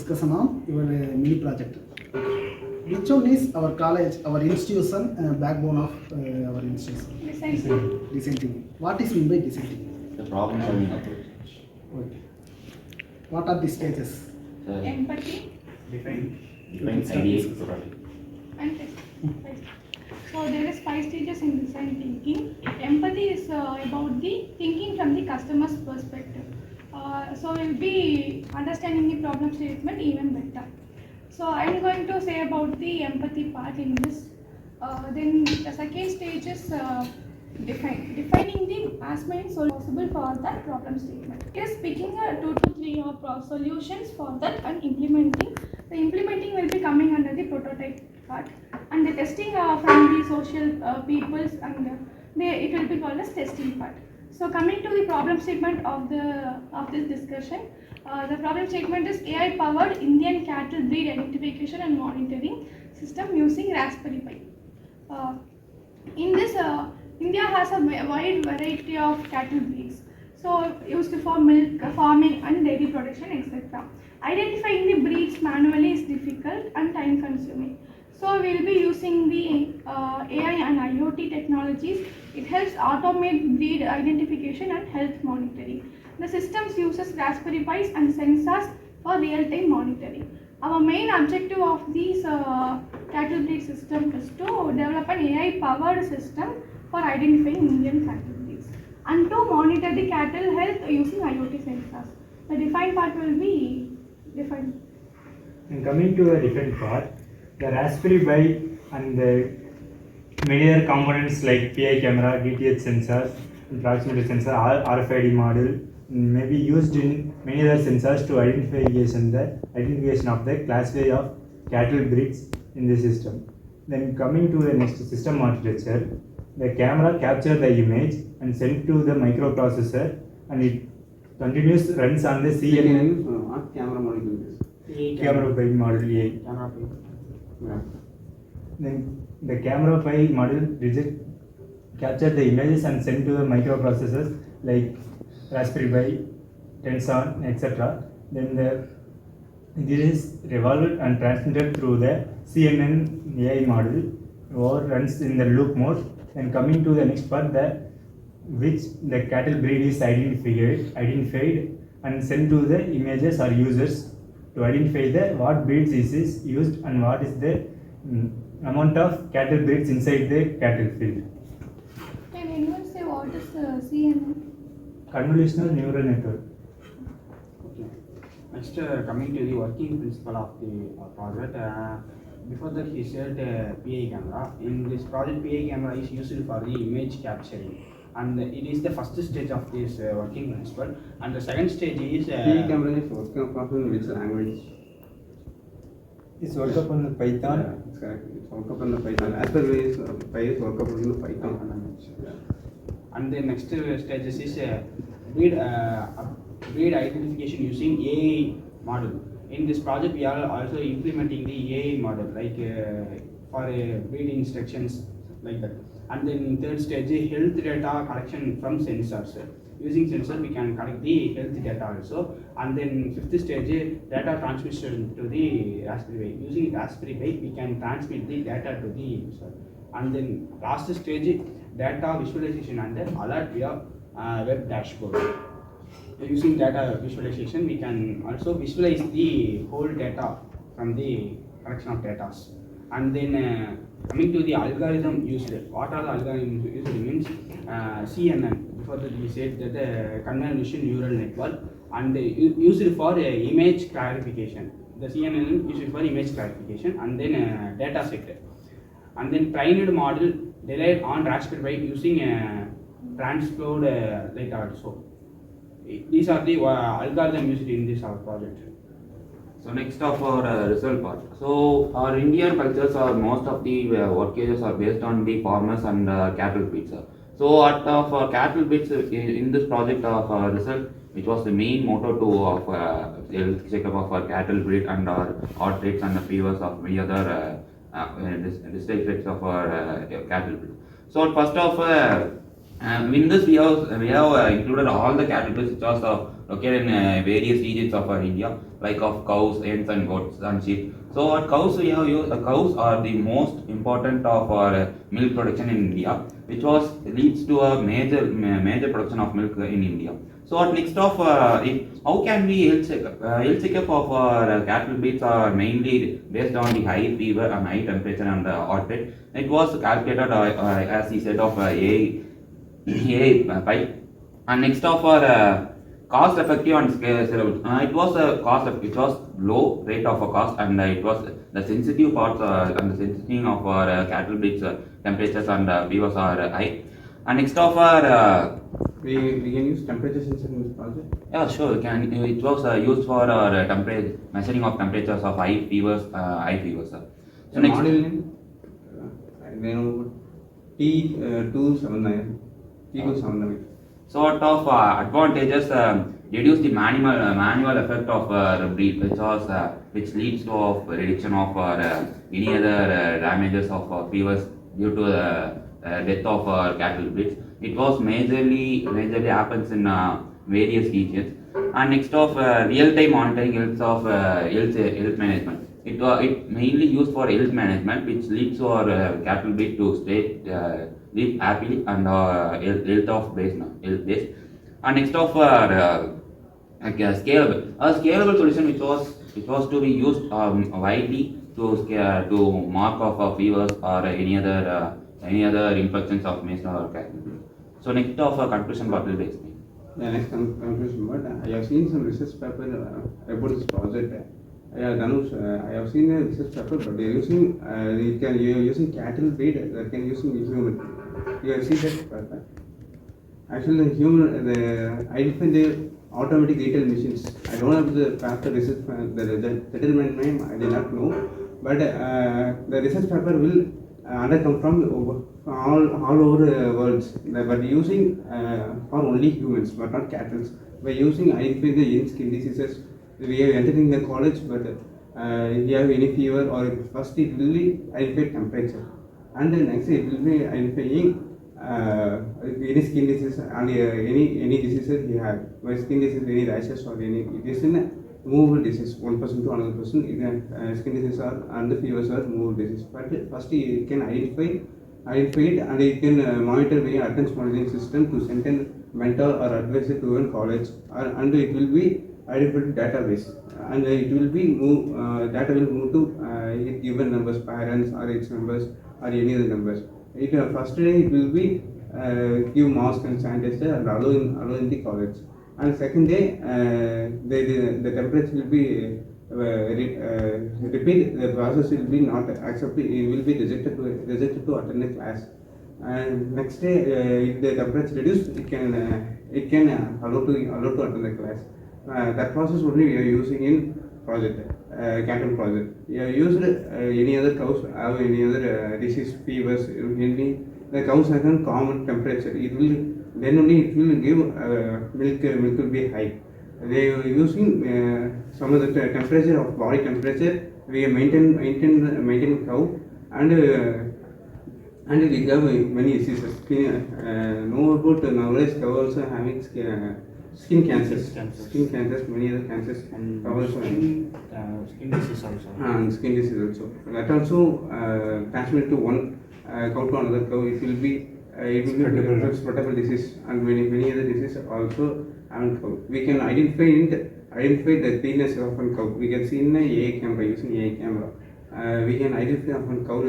discussion on your mini project. Which one is our college, our institution, backbone of our institution? Design thinking. What is mean by design thinking? The problem solving approach. Okay. What are the stages? Empathy Define ideation properly. and test. So there is 5 stages in design thinking. Empathy is about the thinking from the customer's perspective. So we'll be understanding the problem statement even better. So I'm going to say about the empathy part in this. Then the second stage is defining the as many solutions possible for that problem statement. It is picking 2 to 3 solutions for that and implementing. The implementing will be coming under the prototype part, and the testing from the social peoples, and it will be called as testing part. So coming to the problem statement of this discussion, the problem statement is AI powered Indian cattle breed identification and monitoring system using Raspberry Pi. In this, India has a wide variety of cattle breeds, so used for milk farming and dairy production, etc. Identifying the breeds manually is difficult and time consuming. So we will be using the AI and IoT technologies. It helps automate breed identification and health monitoring. The systems uses Raspberry Pis and sensors for real-time monitoring. Our main objective of these cattle breed system is to develop an AI-powered system for identifying Indian cattle breeds and to monitor the cattle health using IoT sensors. The defined part will be defined. And coming to a different part, the Raspberry Pi and the many other components like PI camera, DTH sensors, proximity sensor, RFID module may be used in many other sensors to identification of the classification of cattle breeds in the system. Then coming to the next system architecture, the camera captures the image and sent to the microprocessor, and it continues runs on the CNN camera module. camera Pi model A. Then the camera Pi module capture the images and send to the microprocessors like Raspberry Pi, Tensor, etc. Then this is revolved and transmitted through the CNN AI model, or runs in the loop mode. And coming to the next part, which the cattle breed is identified and sent to the images or users to identify what breeds is used and what is the amount of cattle breeds inside the cattle field. Can anyone say what is CNN? Convolutional neural network. Okay. Next, coming to the working principle of the project. Before that, he said PI camera. In this project, PI camera is used for the image capturing, and it is the first stage of this working principle. And the second stage is PI camera is working upon which language? It's work upon the Python. Yeah, it's correct. It's work upon the Python. As per Pi is work upon the Python language. Yeah. And the next stages is breed identification using AI model. In this project, we are also implementing the AI model, like for breed instructions like that. And then third stage is health data collection from sensors. Using sensor, we can collect the health data also. And then fifth stage is data transmission to the Raspberry Pi. Using Raspberry Pi, we can transmit the data to the user. And then last stage is data visualization and then alert via web dashboard. Using data visualization, we can also visualize the whole data from the collection of data. And then coming to the algorithm used, what are the algorithms used means CNN. Before that, we said that the convolutional neural network, and used for image clarification. The CNN used for image clarification, and then data set. And then trained model derived on Raspberry Pi using transcode data also. These are the algorithm used in this our project. So next of our result part. So our Indian cultures are most of the workages are based on the farmers and cattle breeds. So at for cattle breeds in this project of result, which was the main motto to of checkup of our cattle breed and our outbreaks and the fevers of many other districts of our cattle breed. So first of In this, we have included all the categories which are located in various regions of India, like of cows, hens, and goats and sheep. So, cows cows are the most important of our milk production in India, which was leads to a major production of milk in India. So, at next of how can we health checkup of our cattle breeds are mainly based on the high fever and high temperature and heart rate. It was calculated as he said of pipe. And next of our cost effective and scalable. It was low rate of a cost, and it was the sensitive parts and the sensitivity of our cattle breeds temperatures and fevers are high. And next of our We can use temperature sensor in this project. yeah, sure, we can. It was used for temperature measuring of temperatures of high fevers. So The next. model name, I know T279, T279. Sort of advantages reduce the manual effect of the breed, which leads to of reduction of any other damages of fevers due to the death of cattle breeds. It was majorly happens in various regions. And next of real time monitoring health management. It mainly used for health management, which leads to our cattle breed to live happily and health of base now, health base. And next of scalable. A scalable solution which was to be used widely to mark off fevers or any other infections of maize or cattle. So next of conclusion what will be explained. The next conclusion, but I have seen some research paper about this project. Dhanush, I have seen a research paper, but they are using you're using cattle breed that can using human. You have seen that paper. Actually, the human I define the automatic retail machines. I don't have the paper research the settlement name. I did not know, but the research paper will come from all over the world, but using for only humans, but not cattle. By using identifying the skin diseases, we are entering the college, but you have any fever or first it will be identify temperature, and then next it will be identifying any skin disease and any diseases you have. By skin disease, any rashes or any it is in a movable disease. One person to another person, skin disease are and the fevers are movable disease. But first you can identify it, and you can monitor via attendance monitoring system to send a mentor or advisor to a college, and it will be identified database, and it will be data will move to given numbers, parents or its members or any other numbers. First day it will be give mask and sanitizer and allow in the college, and second day the temperature will be repeat. The process will be not accepted. It will be rejected to attend the class. And next day, if the temperature reduced, it can allow to attend the class. That process only we are using in project, cattle project. We have used any other cows have any other disease, fevers. The cows have a common temperature. Then only it will give milk. Milk will be high. They are using some of the temperature of body temperature. We maintain cow, and we have many diseases. Know about nowadays cow also having skin cancers. Skin cancers, many other cancers, And cow also having skin disease also. and skin disease also. That also transmitted to one cow to another cow. It will be spreadable disease, and many other diseases also having cow. We can identify the cleanness of a cow. We can see in a AA camera using AA camera. We can identify of a cow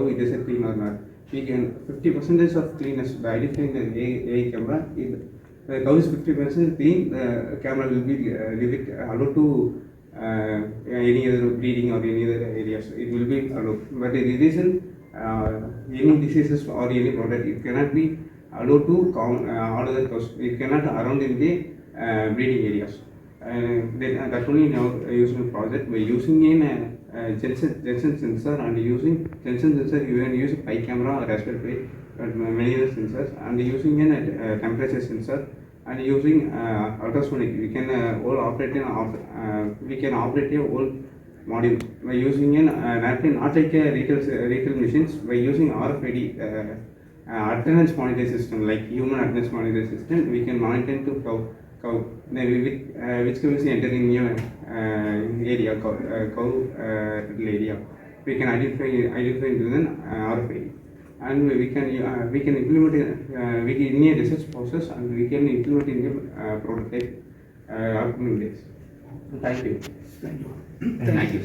it is a clean or not. We can 50% of cleanness by identifying the AA camera. If the cow is 50% clean, the camera will be allowed to any other bleeding or any other areas. It will be allowed. But it isn't any diseases or any product. It cannot be allowed to all other cows. It cannot around in the bleeding areas. That only now using project by using in Jensen sensor, and using Jensen sensor you can use eye camera or raspberry pi, but many other sensors, and using a temperature sensor, and using ultrasonic. We can operate a whole module by using not like a retail machines, by using RFID attendance monitoring system, like human attendance monitoring system. We can monitor to cow which cow is entering new area, area. We can identify into an RFID, and we can implement we can in a research process, and we can implement in a prototype upcoming days. Thank you. Thank you. Thank you.